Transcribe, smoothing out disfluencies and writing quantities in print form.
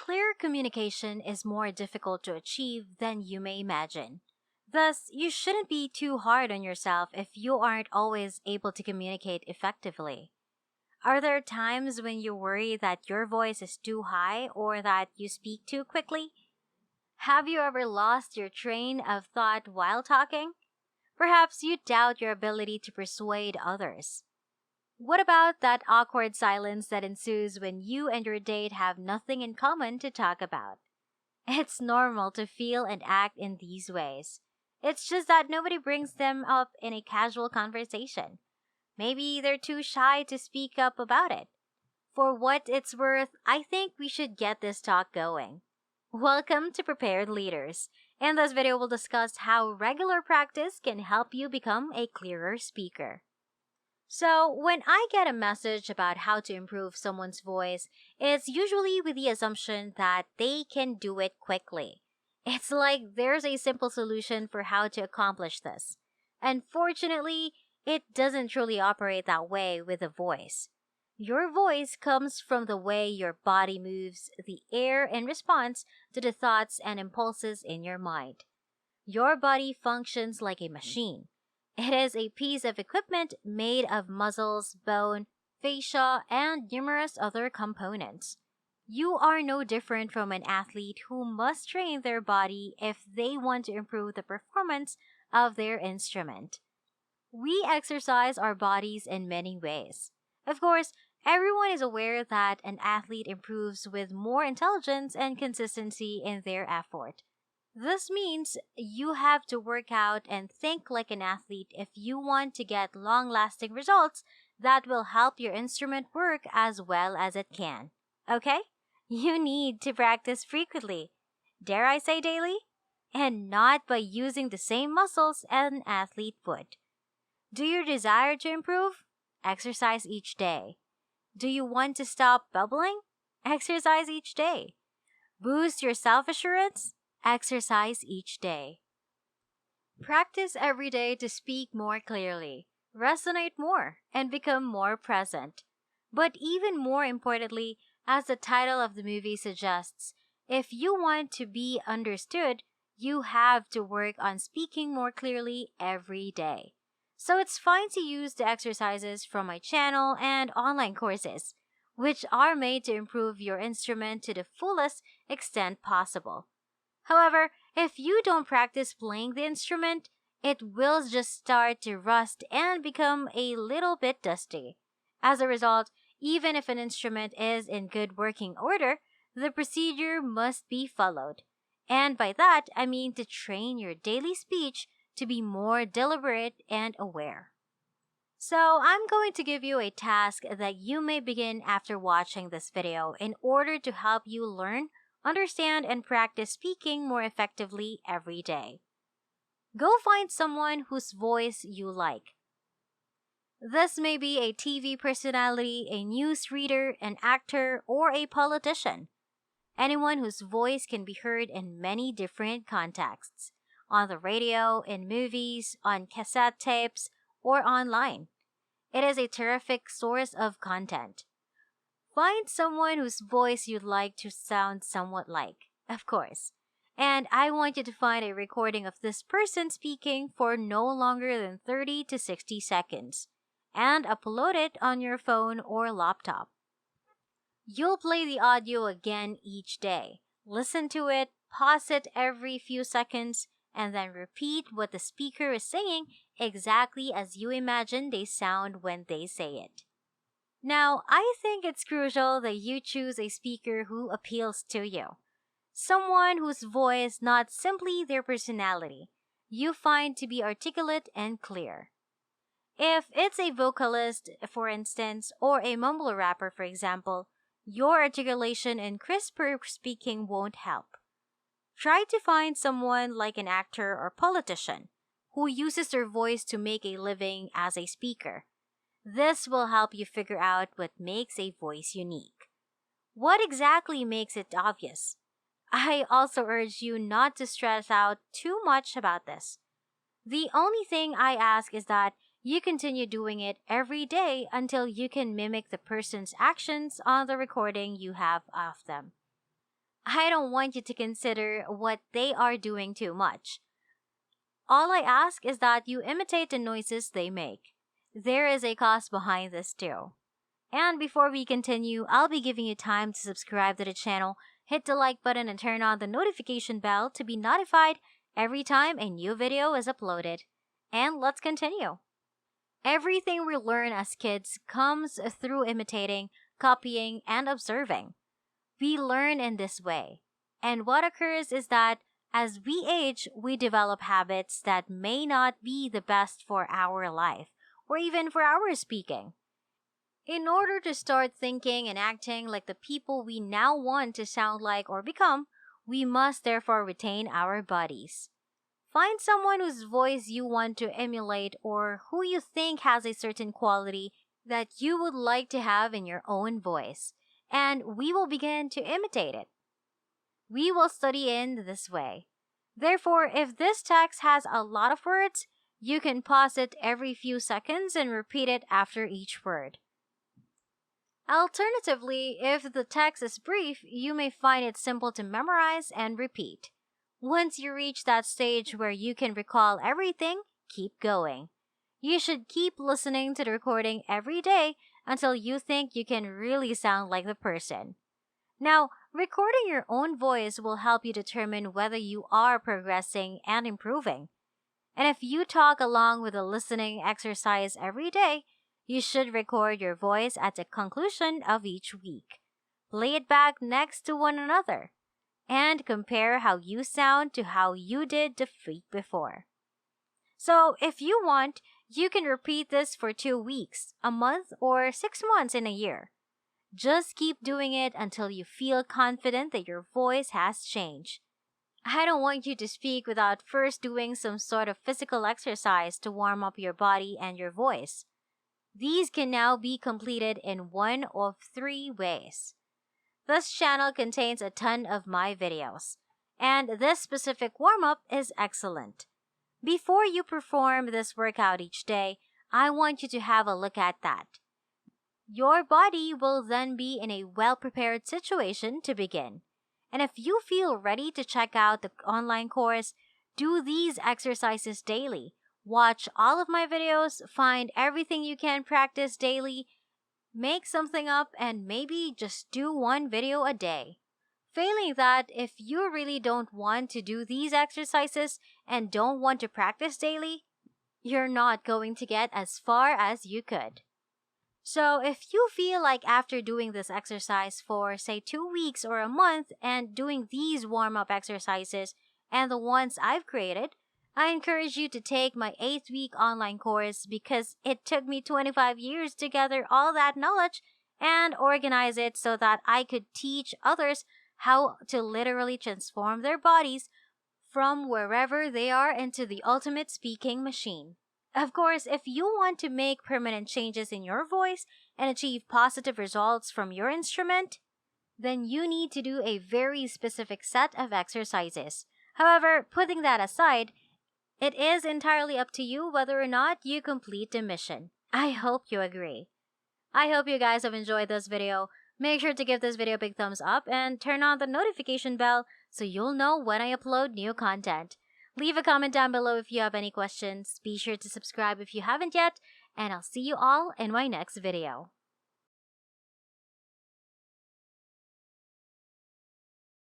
Clear communication is more difficult to achieve than you may imagine. Thus, you shouldn't be too hard on yourself if you aren't always able to communicate effectively. Are there times when you worry that your voice is too high or that you speak too quickly? Have you ever lost your train of thought while talking? Perhaps you doubt your ability to persuade others. What about that awkward silence that ensues when you and your date have nothing in common to talk about? It's normal to feel and act in these ways. It's just that nobody brings them up in a casual conversation. Maybe they're too shy to speak up about it. For what it's worth, I think we should get this talk going. Welcome to Prepared Leaders. In this video, we'll discuss how regular practice can help you become a clearer speaker. So, when I get a message about how to improve someone's voice, it's usually with the assumption that they can do it quickly. It's like there's a simple solution for how to accomplish this. Unfortunately, it doesn't truly operate that way with a voice. Your voice comes from the way your body moves the air in response to the thoughts and impulses in your mind. Your body functions like a machine. It is a piece of equipment made of muscles, bone, fascia, and numerous other components. You are no different from an athlete who must train their body if they want to improve the performance of their instrument. We exercise our bodies in many ways. Of course, everyone is aware that an athlete improves with more intelligence and consistency in their effort. This means you have to work out and think like an athlete if you want to get long-lasting results that will help your instrument work as well as it can. Okay? You need to practice frequently. Dare I say daily? And not by using the same muscles an athlete would. Do you desire to improve? Exercise each day. Do you want to stop bubbling? Exercise each day. Boost your self-assurance? Exercise each day. Practice every day to speak more clearly, resonate more, and become more present. But even more importantly, as the title of the movie suggests, if you want to be understood, you have to work on speaking more clearly every day. So it's fine to use the exercises from my channel and online courses, which are made to improve your instrument to the fullest extent possible. However, if you don't practice playing the instrument, it will just start to rust and become a little bit dusty. As a result, even if an instrument is in good working order, the procedure must be followed. And by that, I mean to train your daily speech to be more deliberate and aware. So, I'm going to give you a task that you may begin after watching this video in order to help you learn, understand, and practice speaking more effectively every day. Go find someone whose voice you like. This may be a TV personality, a newsreader, an actor, or a politician. Anyone whose voice can be heard in many different contexts. On the radio, in movies, on cassette tapes, or online. It is a terrific source of content. Find someone whose voice you'd like to sound somewhat like, of course. And I want you to find a recording of this person speaking for no longer than 30 to 60 seconds, and upload it on your phone or laptop. You'll play the audio again each day. Listen to it, pause it every few seconds, and then repeat what the speaker is saying exactly as you imagine they sound when they say it. Now, I think it's crucial that you choose a speaker who appeals to you. Someone whose voice, not simply their personality, you find to be articulate and clear. If it's a vocalist, for instance, or a mumble rapper, for example, your articulation and crisper speaking won't help. Try to find someone like an actor or politician who uses their voice to make a living as a speaker. This will help you figure out what makes a voice unique. What exactly makes it obvious? I also urge you not to stress out too much about this. The only thing I ask is that you continue doing it every day until you can mimic the person's actions on the recording you have of them. I don't want you to consider what they are doing too much. All I ask is that you imitate the noises they make. There is a cost behind this too. And before we continue, I'll be giving you time to subscribe to the channel, hit the like button, and turn on the notification bell to be notified every time a new video is uploaded. And let's continue. Everything we learn as kids comes through imitating, copying, and observing. We learn in this way. And what occurs is that as we age, we develop habits that may not be the best for our life or even for our speaking. In order to start thinking and acting like the people we now want to sound like or become, we must therefore retain our bodies. Find someone whose voice you want to emulate or who you think has a certain quality that you would like to have in your own voice, and we will begin to imitate it. We will study in this way. Therefore, if this text has a lot of words, you can pause it every few seconds and repeat it after each word. Alternatively, if the text is brief, you may find it simple to memorize and repeat. Once you reach that stage where you can recall everything, keep going. You should keep listening to the recording every day until you think you can really sound like the person. Now, recording your own voice will help you determine whether you are progressing and improving. And if you talk along with a listening exercise every day, you should record your voice at the conclusion of each week. Play it back next to one another and compare how you sound to how you did the week before. So, if you want, you can repeat this for 2 weeks, a month, or 6 months in a year. Just keep doing it until you feel confident that your voice has changed. I don't want you to speak without first doing some sort of physical exercise to warm up your body and your voice. These can now be completed in one of 3 ways. This channel contains a ton of my videos, and this specific warm-up is excellent. Before you perform this workout each day, I want you to have a look at that. Your body will then be in a well-prepared situation to begin. And if you feel ready to check out the online course, do these exercises daily. Watch all of my videos, find everything you can practice daily, make something up, and maybe just do 1 video a day. Failing that, if you really don't want to do these exercises and don't want to practice daily, you're not going to get as far as you could. So if you feel like after doing this exercise for say 2 weeks or a month and doing these warm-up exercises and the ones I've created, I encourage you to take my 8-week online course because it took me 25 years to gather all that knowledge and organize it so that I could teach others how to literally transform their bodies from wherever they are into the ultimate speaking machine. Of course, if you want to make permanent changes in your voice and achieve positive results from your instrument, then you need to do a very specific set of exercises. However, putting that aside, it is entirely up to you whether or not you complete the mission. I hope you agree. I hope you guys have enjoyed this video. Make sure to give this video a big thumbs up and turn on the notification bell so you'll know when I upload new content. Leave a comment down below if you have any questions. Be sure to subscribe if you haven't yet, and I'll see you all in my next video.